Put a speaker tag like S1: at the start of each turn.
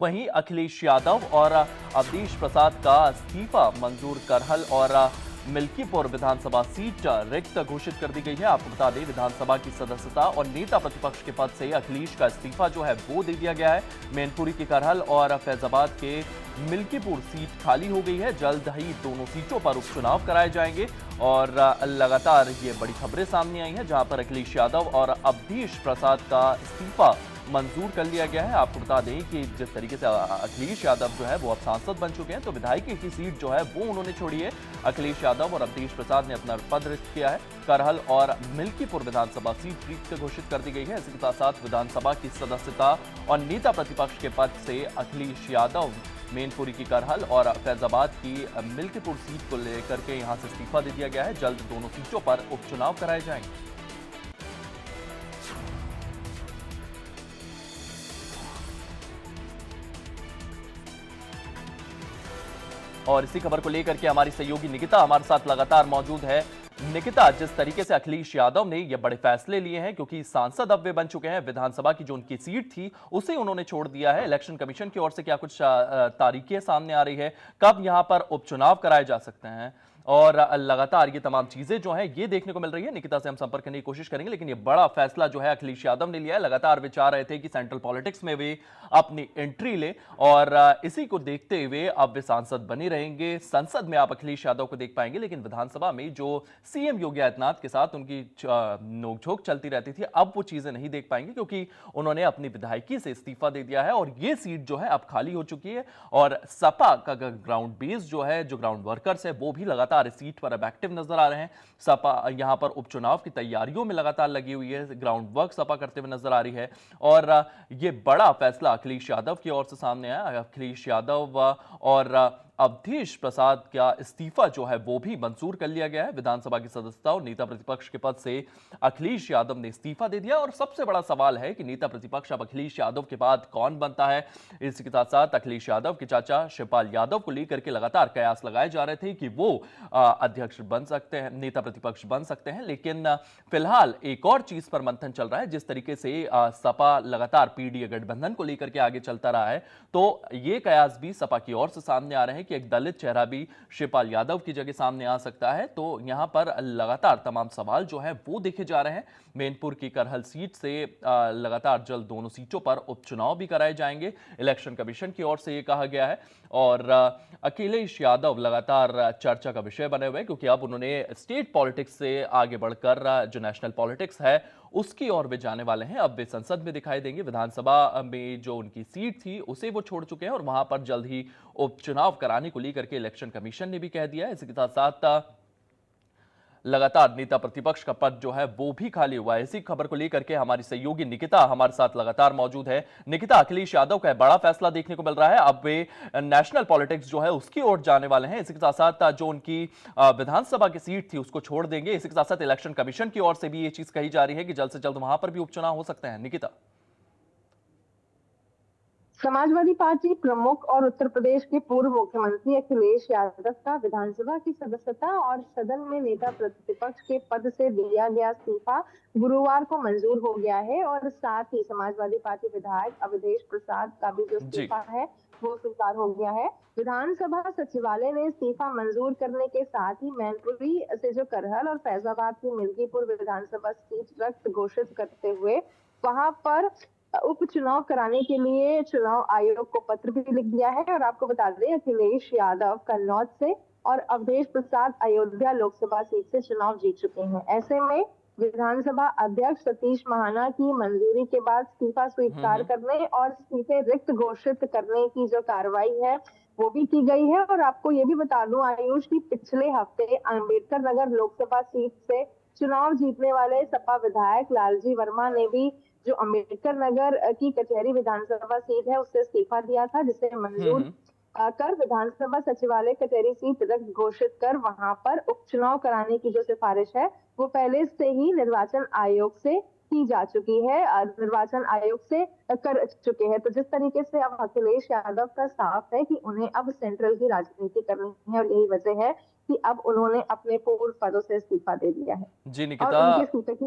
S1: वहीं अखिलेश यादव और अवधेश प्रसाद का इस्तीफा मंजूर करहल और मिल्कीपुर विधानसभा सीट रिक्त घोषित कर दी गई है। आपको बता दें, विधानसभा की सदस्यता और नेता प्रतिपक्ष के पद से अखिलेश का इस्तीफा जो है वो दे दिया गया है। मैनपुरी की करहल और फैजाबाद के मिल्कीपुर सीट खाली हो गई है। जल्द ही दोनों सीटों पर उपचुनाव कराए जाएंगे और लगातार ये बड़ी खबरें सामने आई हैं, जहां पर अखिलेश यादव और अवधेश प्रसाद का इस्तीफा मंजूर कर लिया गया है। आपको बता दें कि जिस तरीके से अखिलेश यादव जो है वो अब सांसद बन चुके हैं, तो विधायकी की सीट जो है वो उन्होंने छोड़ी है। अखिलेश यादव और अवधेश प्रसाद ने अपना पद रिक्त किया है। करहल और मिल्कीपुर विधानसभा सीट रिक्त घोषित कर दी गई है। इसी के साथ विधानसभा की सदस्यता और नेता प्रतिपक्ष के पद से अखिलेश यादव, मैनपुरी की करहल और फैजाबाद की मिल्कीपुर सीट को लेकर के यहां से इस्तीफा दे दिया गया है। जल्द दोनों सीटों पर उपचुनाव कराए जाएंगे। और इसी खबर को लेकर के हमारी सहयोगी निकिता हमारे साथ लगातार मौजूद है। निकिता, जिस तरीके से अखिलेश यादव ने ये बड़े फैसले लिए हैं, क्योंकि सांसद अब वे बन चुके हैं, विधानसभा की जो उनकी सीट थी उसे उन्होंने छोड़ दिया है। इलेक्शन कमीशन की ओर से क्या कुछ तारीखें सामने आ रही है, कब यहां पर उपचुनाव कराए जा सकते हैं, और लगातार ये तमाम चीजें जो हैं ये देखने को मिल रही है। निकिता से हम संपर्क करने की कोशिश करेंगे, लेकिन ये बड़ा फैसला जो है अखिलेश यादव ने लिया है। लगातार वे चाह रहे थे कि सेंट्रल पॉलिटिक्स में वे अपनी एंट्री ले, और इसी को देखते हुए अब वे सांसद बने रहेंगे। संसद में आप अखिलेश यादव को देख पाएंगे, लेकिन विधानसभा में जो सीएम योगी आदित्यनाथ के साथ उनकी नोकझोंक चलती रहती थी, अब वो चीजें नहीं देख पाएंगे, क्योंकि उन्होंने अपनी विधायकी से इस्तीफा दे दिया है और ये सीट जो है अब खाली हो चुकी है। और सपा का ग्राउंड बेस जो है, जो ग्राउंड वर्कर्स है, वो भी लगातार इस सीट पर अब एक्टिव नजर आ रहे हैं। सपा यहां पर उपचुनाव की तैयारियों में लगातार लगी हुई है, ग्राउंड वर्क सपा करते हुए नजर आ रही है। और ये बड़ा फैसला अखिलेश यादव की ओर से सामने आया। अखिलेश यादव और अवधेश प्रसाद का इस्तीफा जो है वो भी मंजूर कर लिया गया है। विधानसभा की सदस्यता और नेता प्रतिपक्ष के पद से अखिलेश यादव ने इस्तीफा दे दिया। और सबसे बड़ा सवाल है कि नेता प्रतिपक्ष अब अखिलेश यादव के बाद कौन बनता है। इसी के साथ साथ अखिलेश यादव के चाचा शिवपाल यादव को लेकर के लगातार कयास लगाए जा रहे थे कि वो अध्यक्ष बन सकते हैं, नेता प्रतिपक्ष बन सकते हैं। लेकिन फिलहाल एक और चीज पर मंथन चल रहा है। जिस तरीके से सपा लगातार पीडीए गठबंधन को लेकर के आगे चलता रहा है, तो ये कयास भी सपा की ओर से सामने आ रहे हैं कि एक दलित चेहरा भी शिवपाल यादव की जगह सामने आ सकता है। तो यहां पर लगातार तमाम सवाल जो है वो देखे जा रहे हैं। मैनपुर की करहल सीट से लगातार जल्द दोनों सीटों पर उपचुनाव भी कराए जाएंगे, इलेक्शन कमीशन की ओर से ये कहा गया है। और अखिलेश यादव लगातार चर्चा का विषय बने हुए, क्योंकि अब उन्होंने स्टेट पॉलिटिक्स से आगे बढ़कर जो नेशनल पॉलिटिक्स है उसकी ओर वे जाने वाले हैं। अब वे संसद में दिखाई देंगे। विधानसभा में जो उनकी सीट थी उसे वो छोड़ चुके हैं और वहां पर जल्द ही उपचुनाव कराने को लेकर के इलेक्शन कमीशन ने भी कह दिया है। इसके साथ साथ लगातार नेता प्रतिपक्ष का पद जो है वो भी खाली हुआ है। इसी खबर को लेकर के हमारी सहयोगी निकिता हमारे साथ लगातार मौजूद है। निकिता, अखिलेश यादव का बड़ा फैसला देखने को मिल रहा है। अब वे नेशनल पॉलिटिक्स जो है उसकी ओर जाने वाले हैं। इसी के साथ साथ जो उनकी विधानसभा की सीट थी उसको छोड़ देंगे। इसी के साथ साथ इलेक्शन कमीशन की ओर से भी ये चीज कही जा रही है कि जल्द से जल्द वहां पर भी उपचुनाव हो सकते हैं। निकिता,
S2: समाजवादी पार्टी प्रमुख और उत्तर प्रदेश के पूर्व मुख्यमंत्री अखिलेश यादव का विधानसभा की सदस्यता और सदन में नेता प्रतिपक्ष के पद से दिया गया इस्तीफा गुरुवार को मंजूर हो गया है। और साथ ही समाजवादी पार्टी विधायक अवधेश प्रसाद का भी जो
S1: जी।
S2: इस्तीफा है वो स्वीकार हो गया है। विधानसभा सचिवालय ने इस्तीफा मंजूर करने के साथ ही मैनपुरी से जो करहल और फैजाबाद की मिल्कीपुर विधानसभा सीट रद्द घोषित करते हुए वहां पर उपचुनाव कराने के लिए चुनाव आयोग को पत्र भी लिख दिया है। और आपको बता दें, अखिलेश यादव कन्नौज से और अवधेश प्रसाद अयोध्या लोकसभा सीट से चुनाव जीत चुके हैं। ऐसे में विधानसभा अध्यक्ष सतीश महाना की मंजूरी के बाद इस्तीफा स्वीकार करने और इस्तीफे रिक्त घोषित करने की जो कार्रवाई है वो भी की गई है। और आपको ये भी बता दूं आयुष की पिछले हफ्ते अम्बेडकर नगर लोकसभा सीट से चुनाव जीतने वाले सपा विधायक लालजी वर्मा ने भी जो अम्बेडकर नगर की कचहरी विधानसभा सीट है उससे इस्तीफा दिया था, जिसे मंजूर कर विधानसभा सचिवालय कचहरी सीट रद्द घोषित कर वहां पर उपचुनाव कराने की जो सिफारिश है वो पहले से ही निर्वाचन आयोग से की जा चुकी है, निर्वाचन आयोग से कर चुके हैं। तो जिस तरीके से अब अखिलेश यादव का साफ है कि उन्हें अब सेंट्रल की राजनीति करनी है और यही वजह है कि अब उन्होंने अपने पूर्व पदों से इस्तीफा दे दिया है
S1: जी
S2: और
S1: निकिता,
S2: उनके इस्तीफे की